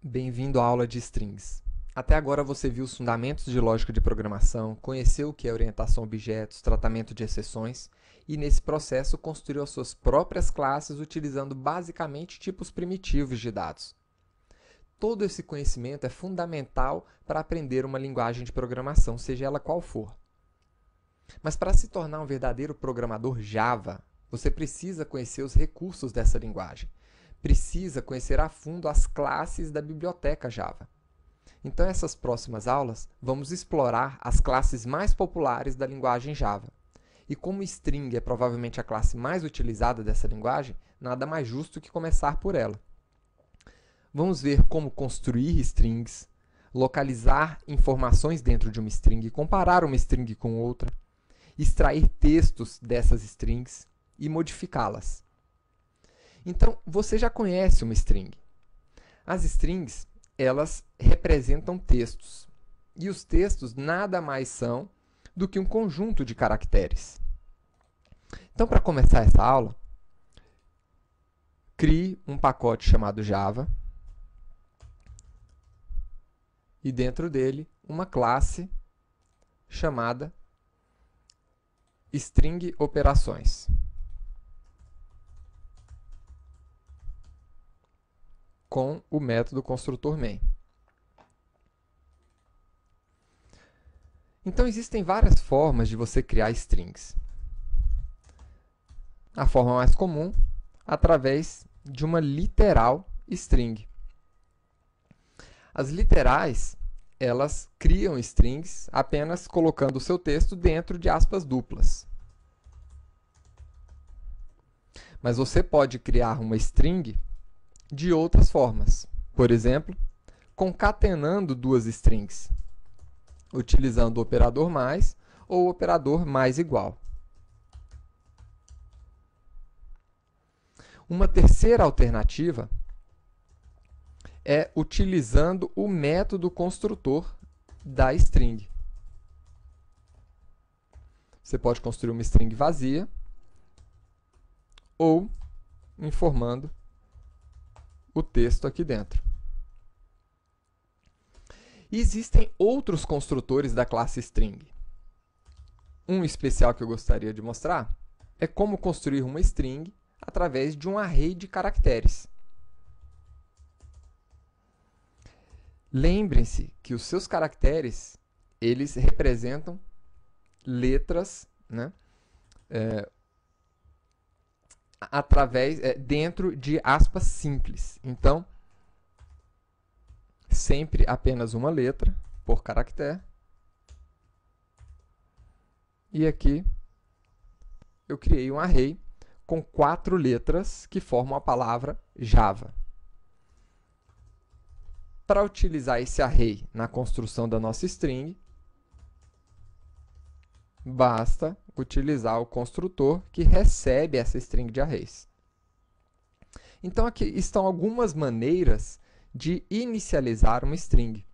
Bem-vindo à aula de strings. Até agora você viu os fundamentos de lógica de programação, conheceu o que é orientação a objetos, tratamento de exceções e, nesse processo, construiu as suas próprias classes utilizando basicamente tipos primitivos de dados. Todo esse conhecimento é fundamental para aprender uma linguagem de programação, seja ela qual for. Mas para se tornar um verdadeiro programador Java, você precisa conhecer os recursos dessa linguagem. Precisa conhecer a fundo as classes da biblioteca Java. Então, nessas próximas aulas, vamos explorar as classes mais populares da linguagem Java. E como string é provavelmente a classe mais utilizada dessa linguagem, nada mais justo que começar por ela. Vamos ver como construir strings, localizar informações dentro de uma string, comparar uma string com outra, extrair textos dessas strings e modificá-las. Então, você já conhece uma string. As strings, elas representam textos. E os textos nada mais são do que um conjunto de caracteres. Então, para começar essa aula, crie um pacote chamado Java e dentro dele uma classe chamada string operações. Com o método construtor main. Então, existem várias formas de você criar strings. A forma mais comum, através de uma literal string. As literais, elas criam strings apenas colocando o seu texto dentro de aspas duplas. Mas você pode criar uma string de outras formas. Por exemplo, concatenando duas strings, utilizando o operador mais ou o operador mais igual. Uma terceira alternativa é utilizando o método construtor da string. Você pode construir uma string vazia ou informando o texto aqui dentro. E existem outros construtores da classe string. Um especial que eu gostaria de mostrar é como construir uma string através de um array de caracteres. Lembrem-se que os seus caracteres, eles representam letras, né? Dentro de aspas simples. Então, sempre apenas uma letra por caractere. E aqui eu criei um array com 4 letras que formam a palavra Java. Para utilizar esse array na construção da nossa string, basta utilizar o construtor que recebe essa string de arrays. Então, aqui estão algumas maneiras de inicializar uma string.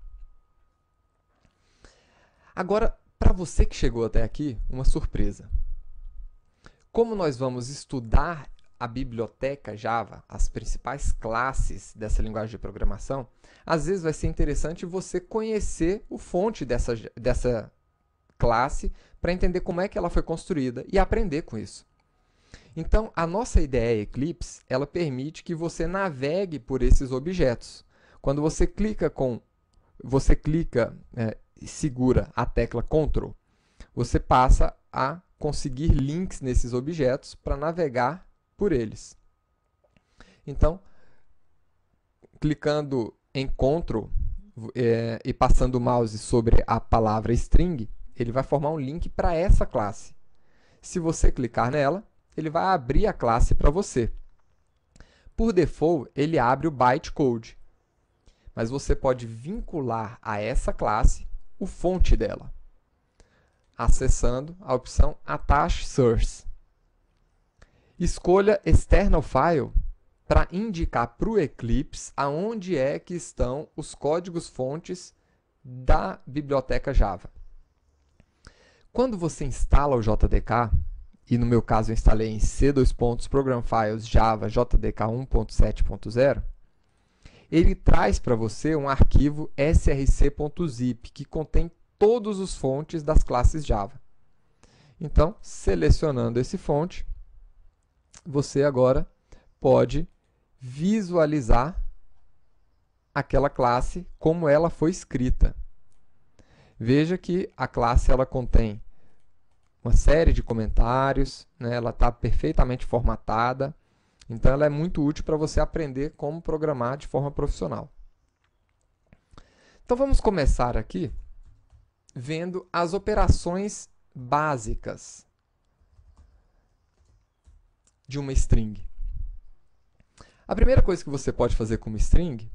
Agora, para você que chegou até aqui, uma surpresa. Como nós vamos estudar a biblioteca Java, as principais classes dessa linguagem de programação, às vezes vai ser interessante você conhecer o fonte dessa classe para entender como é que ela foi construída e aprender com isso. Então, a nossa ideia Eclipse, ela permite que você navegue por esses objetos. Quando você clica e segura a tecla Ctrl, você passa a conseguir links nesses objetos para navegar por eles. Então, clicando em Ctrl e passando o mouse sobre a palavra string, ele vai formar um link para essa classe. Se você clicar nela, ele vai abrir a classe para você. Por default, ele abre o bytecode, mas você pode vincular a essa classe o fonte dela, acessando a opção Attach Source. Escolha External File para indicar para o Eclipse aonde é que estão os códigos-fontes da biblioteca Java. Quando você instala o JDK, e no meu caso eu instalei em C++ Program Files Java JDK 1.7.0, ele traz para você um arquivo src.zip que contém todos os fontes das classes Java. Então, selecionando esse fonte, você agora pode visualizar aquela classe como ela foi escrita. Veja que a classe ela contém uma série de comentários, né? Ela está perfeitamente formatada, então ela é muito útil para você aprender como programar de forma profissional. Então vamos começar aqui vendo as operações básicas de uma string. A primeira coisa que você pode fazer com uma string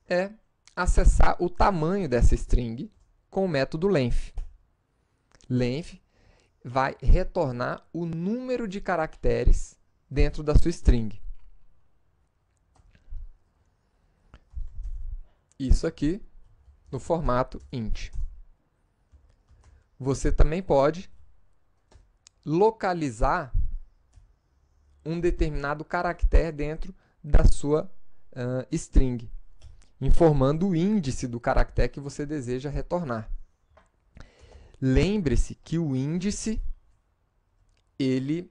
é acessar o tamanho dessa string com o método length. Length vai retornar o número de caracteres dentro da sua string. Isso aqui no formato int. Você também pode localizar um determinado caractere dentro da sua string, informando o índice do caractere que você deseja retornar. Lembre-se que o índice ele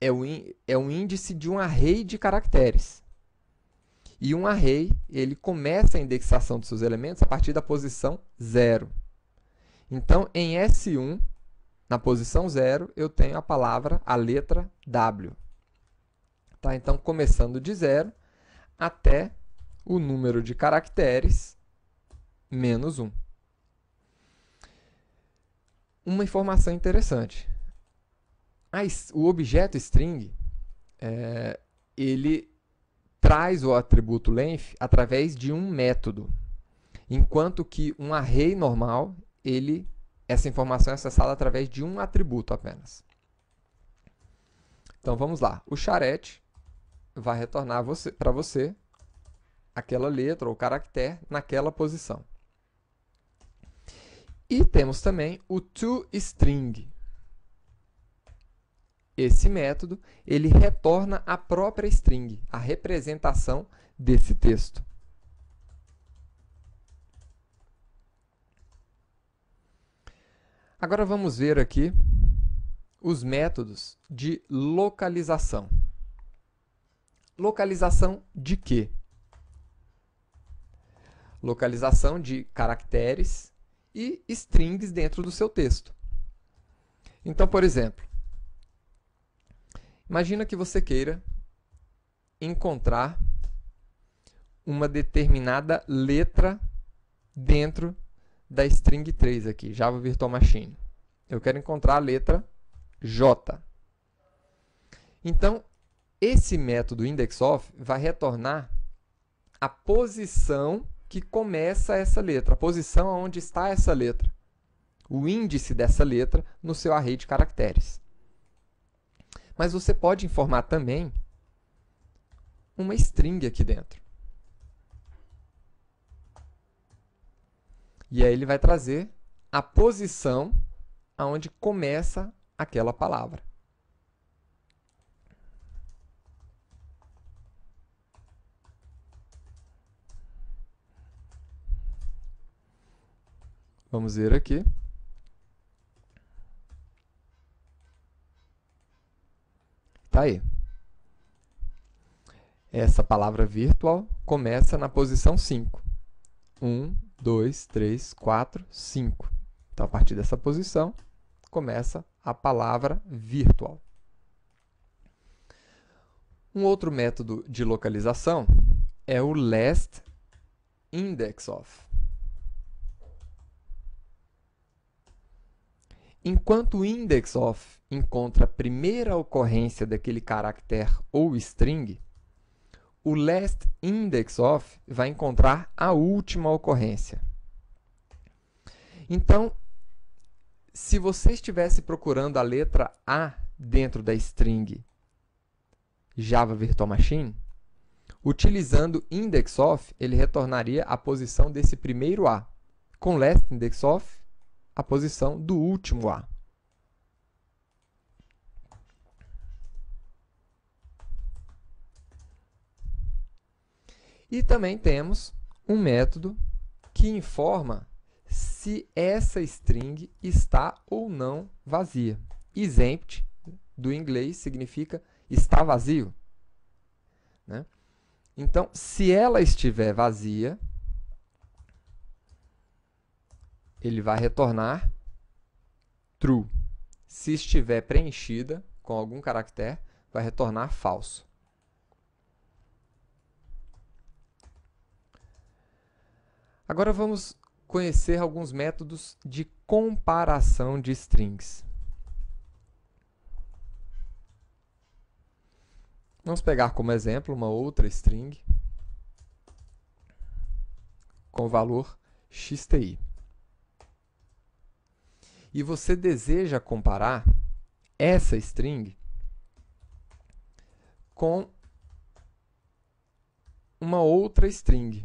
é um índice de um array de caracteres. E um array ele começa a indexação dos seus elementos a partir da posição 0. Então, em S1, na posição 0, eu tenho a palavra, a letra W. Tá? Então, começando de 0 até o número de caracteres menos 1. Uma informação interessante. O objeto string, ele traz o atributo length através de um método, enquanto que um array normal, essa informação é acessada através de um atributo apenas. Então, vamos lá. O charete vai retornar para você aquela letra ou caractere naquela posição. E temos também o toString. Esse método ele retorna a própria string, a representação desse texto. Agora vamos ver aqui os métodos de localização. Localização de quê? Localização de caracteres e strings dentro do seu texto. Então, por exemplo, imagina que você queira encontrar uma determinada letra dentro da string 3 aqui, Java Virtual Machine. Eu quero encontrar a letra J. Então, esse método indexOf vai retornar a posição que começa essa letra, a posição onde está essa letra, o índice dessa letra no seu array de caracteres. Mas você pode informar também uma string aqui dentro. E aí ele vai trazer a posição aonde começa aquela palavra. Vamos ver aqui. Tá aí. Essa palavra virtual começa na posição 5. 1, 2, 3, 4, 5. Então, a partir dessa posição, começa a palavra virtual. Um outro método de localização é o lastIndexOf. Enquanto o indexOf encontra a primeira ocorrência daquele caractere ou string, o lastIndexOf vai encontrar a última ocorrência. Então, se você estivesse procurando a letra A dentro da string Java Virtual Machine, utilizando indexOf, ele retornaria a posição desse primeiro A. Com lastIndexOf, a posição do último A. E também temos um método que informa se essa string está ou não vazia. Isempty, do inglês, significa está vazio, né? Então, se ela estiver vazia, ele vai retornar true. Se estiver preenchida com algum caractere, vai retornar falso. Agora vamos conhecer alguns métodos de comparação de strings. Vamos pegar como exemplo uma outra string com o valor xti. E você deseja comparar essa string com uma outra string.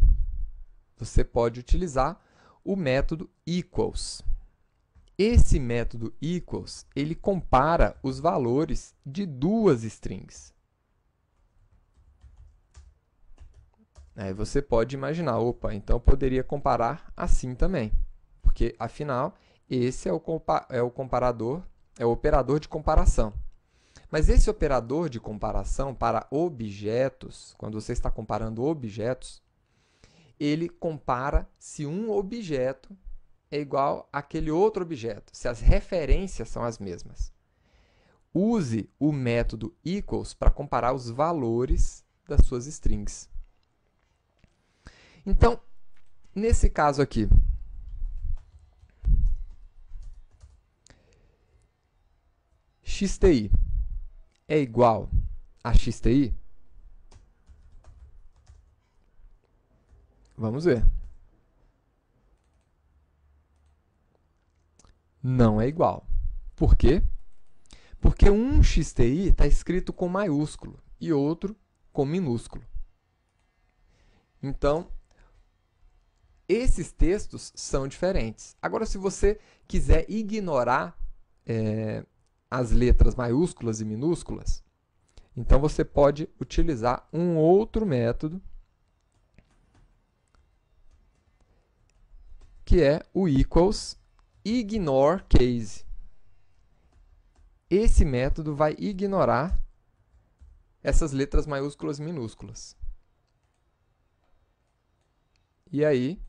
Você pode utilizar o método equals. Esse método equals, ele compara os valores de duas strings. Aí você pode imaginar, opa, então eu poderia comparar assim também, porque afinal esse é o comparador, é o operador de comparação. Mas esse operador de comparação para objetos, quando você está comparando objetos, ele compara se um objeto é igual àquele outro objeto, se as referências são as mesmas. Use o método equals para comparar os valores das suas strings. Então, nesse caso aqui, xti é igual a xti? Vamos ver. Não é igual. Por quê? Porque um xti está escrito com maiúsculo e outro com minúsculo. Então, esses textos são diferentes. Agora, se você quiser ignorar as letras maiúsculas e minúsculas, então você pode utilizar um outro método, que é o equals ignore case. Esse método vai ignorar essas letras maiúsculas e minúsculas. E aí,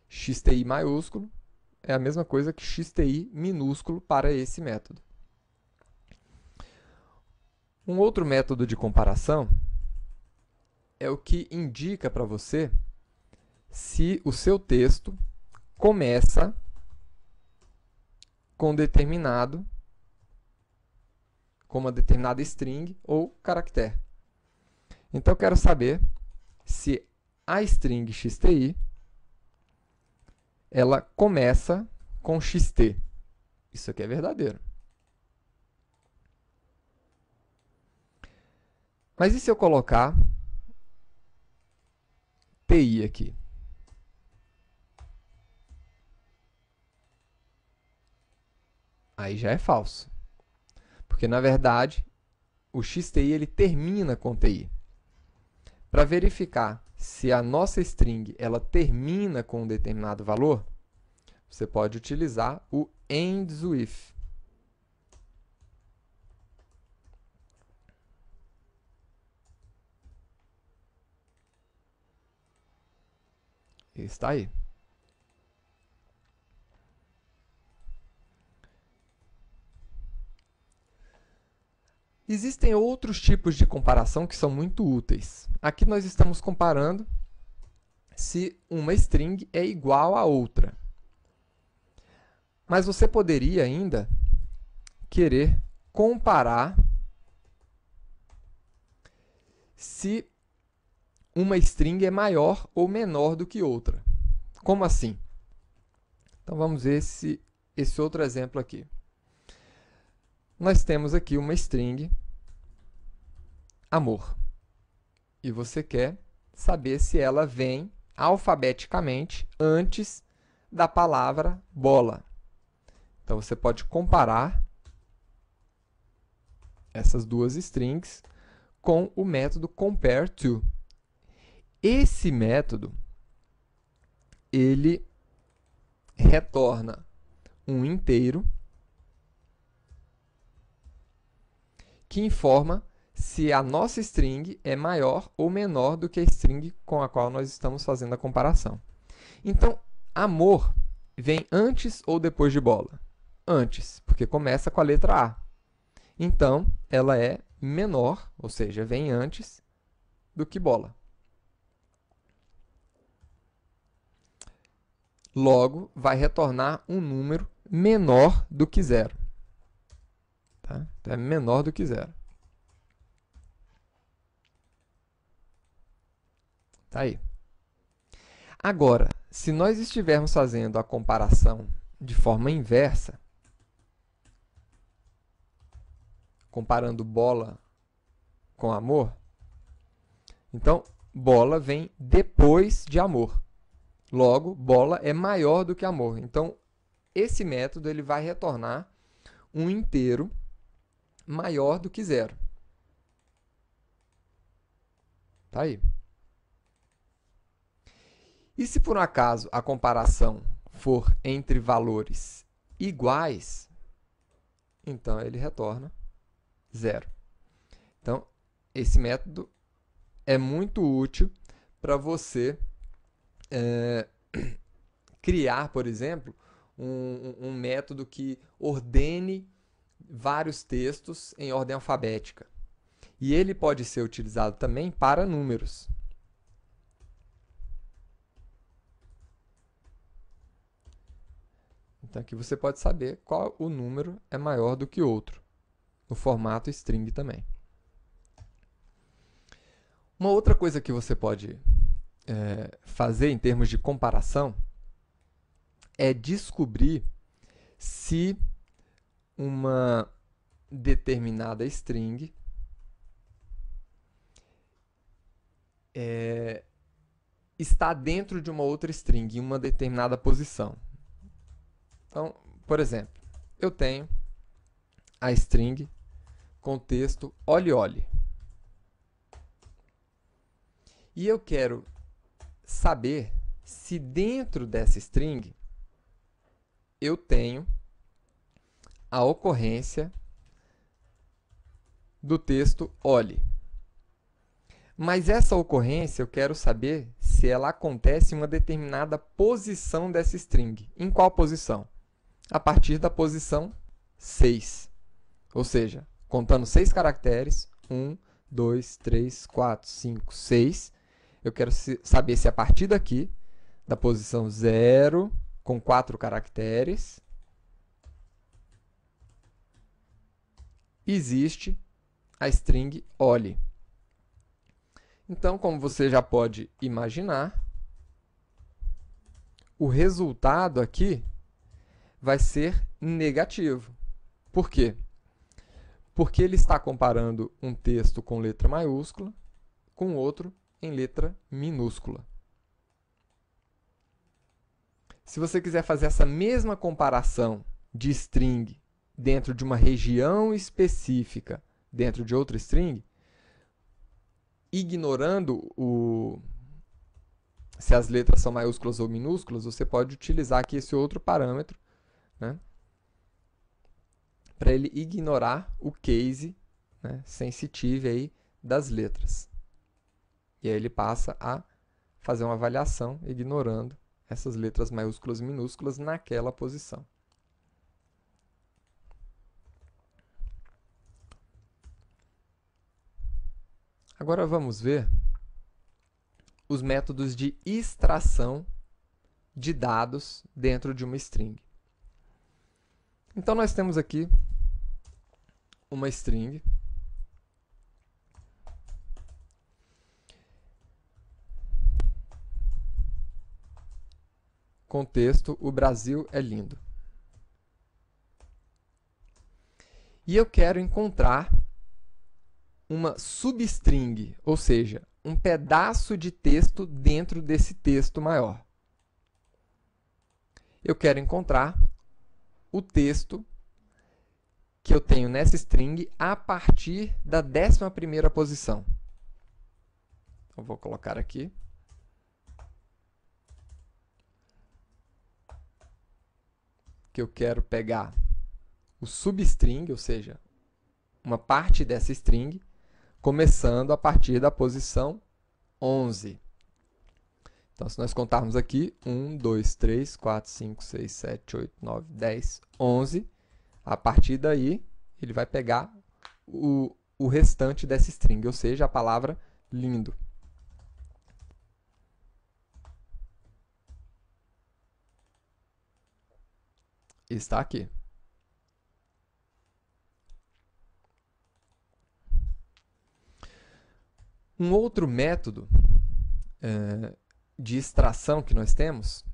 xti maiúsculo é a mesma coisa que xti minúsculo para esse método. Um outro método de comparação é o que indica para você se o seu texto começa com uma determinada string ou caractere. Então, eu quero saber se a string xti ela começa com xt. Isso aqui é verdadeiro. Mas e se eu colocar ti aqui? Aí já é falso. Porque, na verdade, o xti ele termina com ti. Para verificar se a nossa string ela termina com um determinado valor, você pode utilizar o ends with. Está aí. Existem outros tipos de comparação que são muito úteis. Aqui nós estamos comparando se uma string é igual a outra. Mas você poderia ainda querer comparar se uma string é maior ou menor do que outra. Como assim? Então vamos ver esse outro exemplo aqui. Nós temos aqui uma string amor. E você quer saber se ela vem alfabeticamente antes da palavra bola. Então, você pode comparar essas duas strings com o método compareTo. Esse método, ele retorna um inteiro que informa se a nossa string é maior ou menor do que a string com a qual nós estamos fazendo a comparação. Então, amor vem antes ou depois de bola? Antes, porque começa com a letra A. Então, ela é menor, ou seja, vem antes do que bola. Logo, vai retornar um número menor do que zero. Tá? Então, é menor do que zero. Tá aí. Agora, se nós estivermos fazendo a comparação de forma inversa, comparando bola com amor, então bola vem depois de amor. Logo, bola é maior do que amor. Então, esse método ele vai retornar um inteiro maior do que zero. Tá aí. E se por um acaso a comparação for entre valores iguais, então ele retorna zero. Então, esse método é muito útil para você criar, por exemplo, um método que ordene vários textos em ordem alfabética. E ele pode ser utilizado também para números. Então, aqui você pode saber qual o número é maior do que outro, no formato string também. Uma outra coisa que você pode fazer em termos de comparação é descobrir se uma determinada string está dentro de uma outra string, em uma determinada posição. Então, por exemplo, eu tenho a string com o texto "olhe, olhe". E eu quero saber se dentro dessa string eu tenho a ocorrência do texto "olhe". Mas essa ocorrência eu quero saber se ela acontece em uma determinada posição dessa string. Em qual posição? A partir da posição 6. Ou seja, contando 6 caracteres, 1, 2, 3, 4, 5, 6, eu quero saber se a partir daqui, da posição 0, com 4 caracteres, existe a string "olhe". Então, como você já pode imaginar, o resultado aqui vai ser negativo. Por quê? Porque ele está comparando um texto com letra maiúscula com outro em letra minúscula. Se você quiser fazer essa mesma comparação de string dentro de uma região específica dentro de outra string, ignorando se as letras são maiúsculas ou minúsculas, você pode utilizar aqui esse outro parâmetro, né, para ele ignorar o case, né, sensitive aí das letras. E aí ele passa a fazer uma avaliação ignorando essas letras maiúsculas e minúsculas naquela posição. Agora vamos ver os métodos de extração de dados dentro de uma string. Então, nós temos aqui uma string com texto "O Brasil é lindo". E eu quero encontrar uma substring, ou seja, um pedaço de texto dentro desse texto maior. Eu quero encontrar o texto que eu tenho nessa string a partir da 11ª posição. Então, vou colocar aqui que eu quero pegar o substring, ou seja, uma parte dessa string, começando a partir da posição 11. Então, se nós contarmos aqui, 1, 2, 3, 4, 5, 6, 7, 8, 9, 10, 11, a partir daí, ele vai pegar o restante dessa string, ou seja, a palavra lindo. Está aqui. Um outro método de extração que nós temos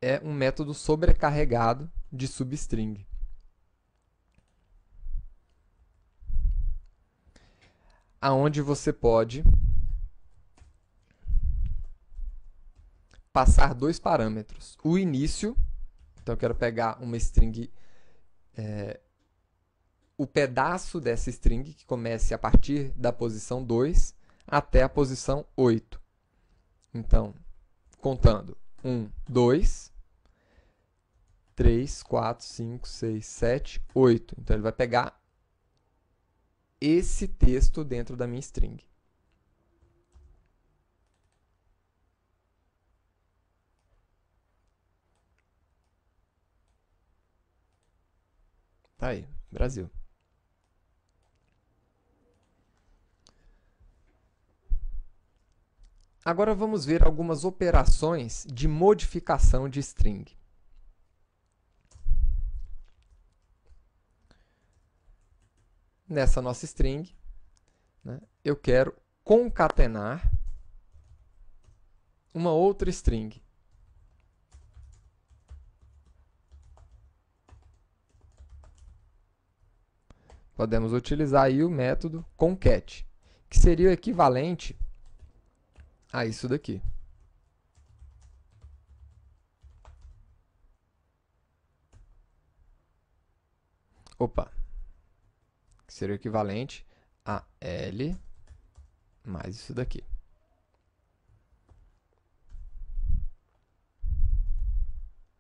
é um método sobrecarregado de substring. Aonde você pode passar dois parâmetros. O início, então eu quero pegar uma string, o pedaço dessa string que comece a partir da posição 2 até a posição 8. Então, contando 1, 2, 3, 4, 5, 6, 7, 8. Então, ele vai pegar esse texto dentro da minha string. Tá aí, Brasil. Agora vamos ver algumas operações de modificação de string. Nessa nossa string, né, eu quero concatenar uma outra string. Podemos utilizar aí o método concat, que seria o equivalente a isso daqui. Opa! Que seria o equivalente a L mais isso daqui.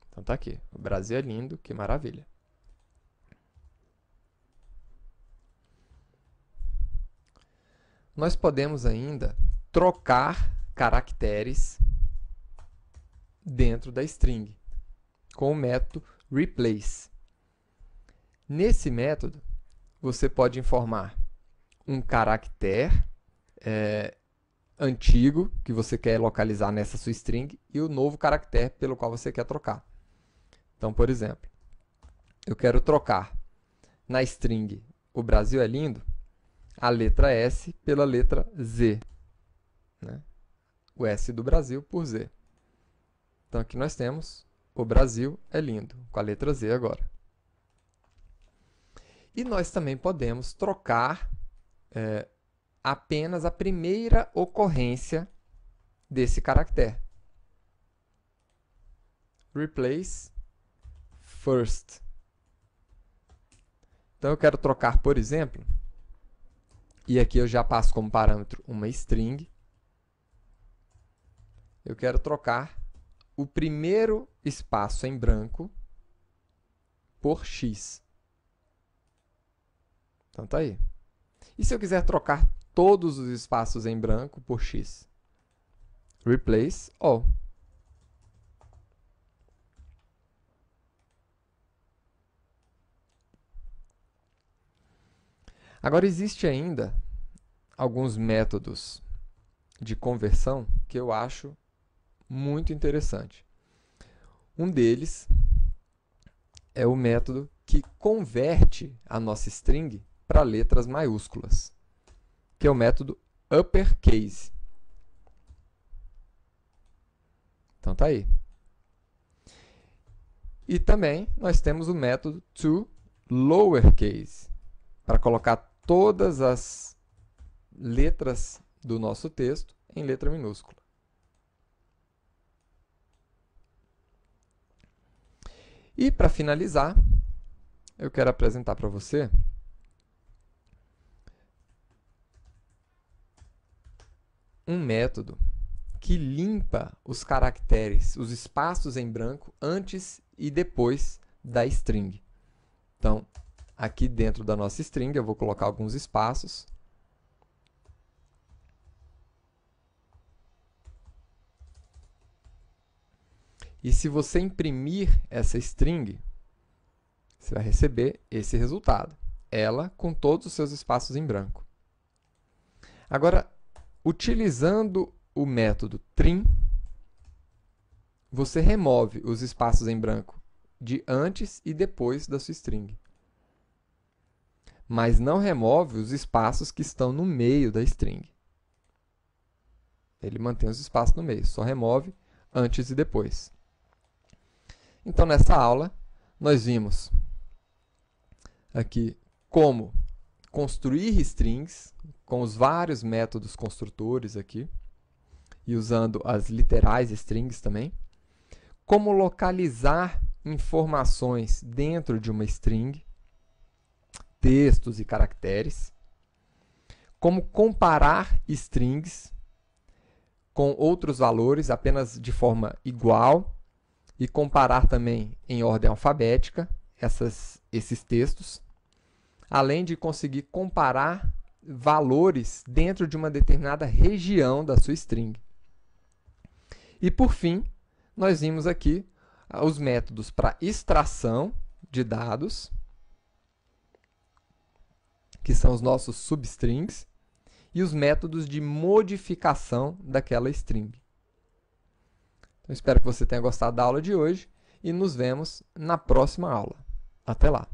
Então tá aqui. O Brasil é lindo, que maravilha. Nós podemos ainda trocar caracteres dentro da string com o método replace. Nesse método, você pode informar um caractere antigo que você quer localizar nessa sua string e o novo caractere pelo qual você quer trocar. Então, por exemplo, eu quero trocar na string o Brasil é lindo a letra S pela letra Z. Né? O S do Brasil por Z. Então, aqui nós temos o Brasil é lindo, com a letra Z agora. E nós também podemos trocar apenas a primeira ocorrência desse caractere. Replace first. Então, eu quero trocar, por exemplo, e aqui eu já passo como parâmetro uma string. Eu quero trocar o primeiro espaço em branco por x. Então, tá aí. E se eu quiser trocar todos os espaços em branco por x? Replace all. Agora, existe ainda alguns métodos de conversão que eu acho muito interessante. Um deles é o método que converte a nossa string para letras maiúsculas, que é o método uppercase. Então tá aí. E também nós temos o método toLowercase, para colocar todas as letras do nosso texto em letra minúscula. E para finalizar, eu quero apresentar para você um método que limpa os caracteres, os espaços em branco antes e depois da string. Então, aqui dentro da nossa string, eu vou colocar alguns espaços. E se você imprimir essa string, você vai receber esse resultado. Ela com todos os seus espaços em branco. Agora, utilizando o método trim, você remove os espaços em branco de antes e depois da sua string. Mas não remove os espaços que estão no meio da string. Ele mantém os espaços no meio, só remove antes e depois. Então, nessa aula, nós vimos aqui como construir strings com os vários métodos construtores aqui, e usando as literais strings também. Como localizar informações dentro de uma string, textos e caracteres. Como comparar strings com outros valores apenas de forma igual e comparar também em ordem alfabética esses textos, além de conseguir comparar valores dentro de uma determinada região da sua string. E por fim, nós vimos aqui os métodos para extração de dados, que são os nossos substrings, e os métodos de modificação daquela string. Então, espero que você tenha gostado da aula de hoje e nos vemos na próxima aula. Até lá!